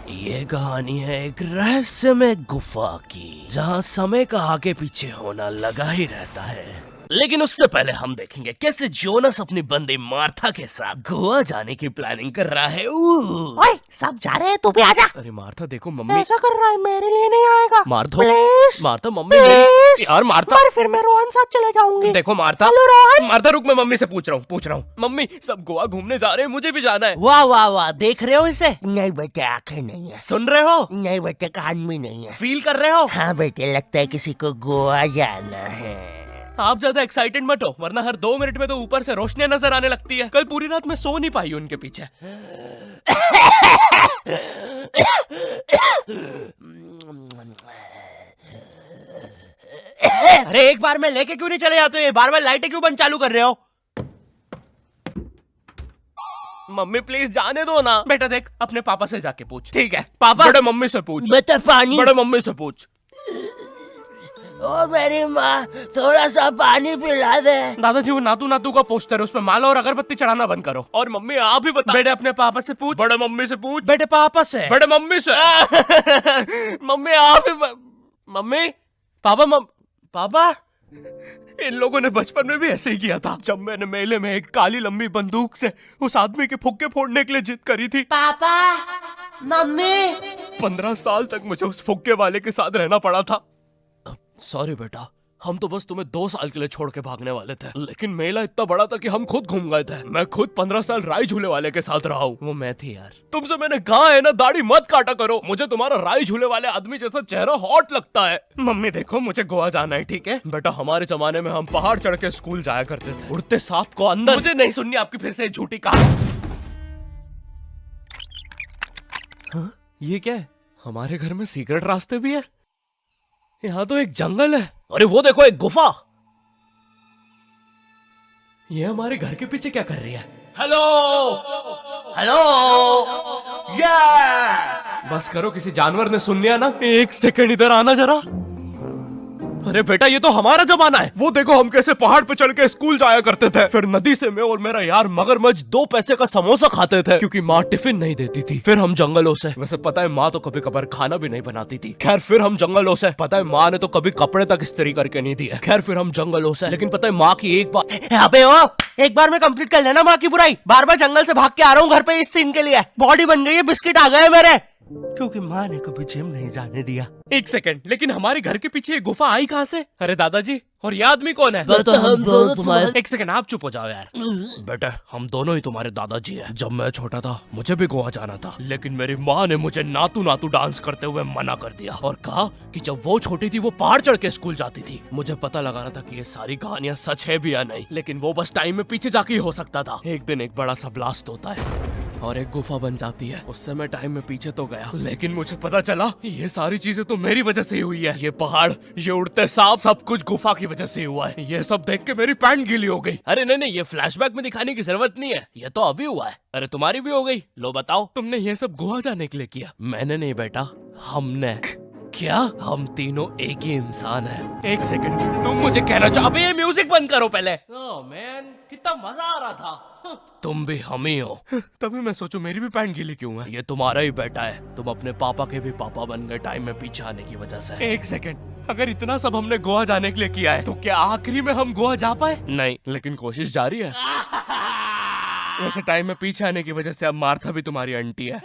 ये कहानी है एक रहस्यमय गुफा की, जहाँ समय का आगे पीछे होना लगा ही रहता है। लेकिन उससे पहले हम देखेंगे कैसे जोनस अपनी बंदी मार्था के साथ गोवा जाने की प्लानिंग कर रहा है। ओए, सब जा रहे हैं, तू भी आजा। अरे मार्था देखो, मम्मी ऐसा कर रहा है, मेरे लिए नहीं आएगा। Martha, please Martha mummy please. यार मार्था, और फिर मैं रोहन साथ चले जाऊंगी। देखो मार्था, हेलो रोहन। मार्था रुक, मैं मम्मी से पूछ रहा हूँ। मम्मी सब गोवा घूमने जा रहे हैं, मुझे भी जाना है। वाह वाह वाह, देख रहे हो इसे? नहीं बेटे, आंखें नहीं है। सुन रहे हो? नहीं बेटे, कान भी नहीं है। फील कर रहे हो? हाँ बेटे, लगता है किसी को गोवा जाना है। आप ज्यादा एक्साइटेड मत हो, वरना हर 2 मिनट में तो ऊपर से रोशनियां नजर आने लगती है। कल पूरी रात मैं सो नहीं पाई उनके पीछे। अरे एक बार में लेके क्यों नहीं चले जाते हो? बार बार लाइटें क्यों बंद चालू कर रहे हो? मम्मी प्लीज जाने दो ना। बेटा देख, अपने पापा से जाके पूछ। ठीक है पापा। बड़े मम्मी से पूछ। बेटा पानी। बड़े मम्मी से पूछ। ओ मेरी माँ, थोड़ा सा पानी पिला दे। दादाजी वो नातू नातू का पोस्टर है, उसमें माला और अगरबत्ती चढ़ाना बंद करो। और मम्मी आप ही बता। बेटे अपने पापा से पूछ। बड़े मम्मी से पूछ। बेटे पापा से। बड़े मम्मी से। मम्मी आप ही मम्मी पापा पापा इन लोगों ने बचपन में भी ऐसे ही किया था, जब मैंने मेले में एक काली लंबी बंदूक से उस आदमी के फुक्के फोड़ने के लिए जिद करी थी। पापा, मम्मी। 15 साल तक मुझे उस फुक्के वाले के साथ रहना पड़ा था। सॉरी बेटा, हम तो बस तुम्हें 2 साल के लिए छोड़ के भागने वाले थे, लेकिन मेला इतना बड़ा था कि हम खुद घूम गए थे। मैं खुद 15 साल राई झूले वाले के साथ रहा हूँ। वो मैं थी यार। तुमसे मैंने कहा है ना, दाढ़ी मत काटा करो। मुझे तुम्हारा राई झूले वाले आदमी जैसा चेहरा हॉट लगता है। मम्मी देखो, मुझे गोवा जाना है, ठीक है बेटा। हमारे जमाने में हम पहाड़ चढ़ के स्कूल जाया करते थे, उड़ते सांप को अंदर। मुझे नहीं सुननी आपकी फिर से झूठी कहानी। हाँ, ये क्या है? हमारे घर में सीक्रेट रास्ते भी है। यहाँ तो एक जंगल है। अरे वो देखो, एक गुफा। ये हमारे घर के पीछे क्या कर रही है? Hello hello. बस करो, किसी जानवर ने सुन लिया ना। 1 सेकंड इधर आना जरा। अरे बेटा, ये तो हमारा जमाना है। वो देखो, हम कैसे पहाड़ पे चढ़ के स्कूल जाया करते थे। फिर नदी से मैं और मेरा यार मगरमच्छ 2 पैसे का समोसा खाते थे, क्योंकि माँ टिफिन नहीं देती थी। फिर हम जंगलों से, वैसे पता है माँ तो कभी कभार खाना भी नहीं बनाती थी। खैर फिर हम जंगलों से, पता है माँ ने तो कभी कपड़े तक इस्त्री करके नहीं दिया। खैर फिर हम जंगलों से, लेकिन पता है माँ की एक बार। अबे ओ, एक बार में कंप्लीट कर लेना माँ की बुराई। बार बार जंगल से भाग के आ रहा हूँ घर पे इस सीन के लिए। बॉडी बन गई है, बिस्किट आ गए मेरे, क्योंकि माँ ने कभी जिम नहीं जाने दिया। 1 सेकंड, लेकिन हमारे घर के पीछे ये गुफा आई कहाँ से? अरे दादाजी, और ये आदमी कौन है? तो हम दोनों तुम्हारे। 1 सेकंड, आप चुप हो जाओ यार। बेटा, हम दोनों ही तुम्हारे दादाजी हैं। जब मैं छोटा था मुझे भी गोवा जाना था, लेकिन मेरी माँ ने मुझे नातू नातू डांस करते हुए मना कर दिया और कहा कि जब वो छोटी थी वो पहाड़ चढ़ के स्कूल जाती थी। मुझे पता लगाना था कि ये सारी कहानियां सच है भी या नहीं, लेकिन वो बस टाइम में पीछे जाके ही हो सकता था। एक दिन एक बड़ा सा ब्लास्ट होता है और एक गुफा बन जाती है। उससे मैं टाइम में पीछे तो गया, लेकिन मुझे पता चला ये सारी चीजें तो मेरी वजह से ही हुई है। ये पहाड़, ये उड़ते सांप, सब कुछ गुफा की वजह से ही हुआ है। ये सब देख के मेरी पैंट गीली हो गई। अरे नहीं, ये फ्लैशबैक में दिखाने की जरूरत नहीं है, ये तो अभी हुआ है। अरे तुम्हारी भी हो गई। लो बताओ, तुमने ये सब गोवा जाने के लिए किया? मैंने नहीं बेटा, हमने। क्या? हम तीनों एक ही इंसान हैं। 1 सेकंड, तुम मुझे कहना चाहो? अबे ये म्यूजिक बंद करो पहले। ओह मैन, कितना मजा आ रहा था। तुम भी हम ही हो। तभी मैं सोचूं मेरी भी पैंट गीली क्यों है। ये तुम्हारा ही बेटा है, तुम अपने पापा के भी पापा बन गए टाइम में पीछे आने की वजह से। 1 सेकंड, अगर इतना सब हमने गोवा जाने के लिए किया है, तो क्या आखिरी में हम गोवा जा पाए? नहीं, लेकिन कोशिश जारी है। वैसे टाइम में पीछे आने की वजह से अब मार्था भी तुम्हारी आंटी है।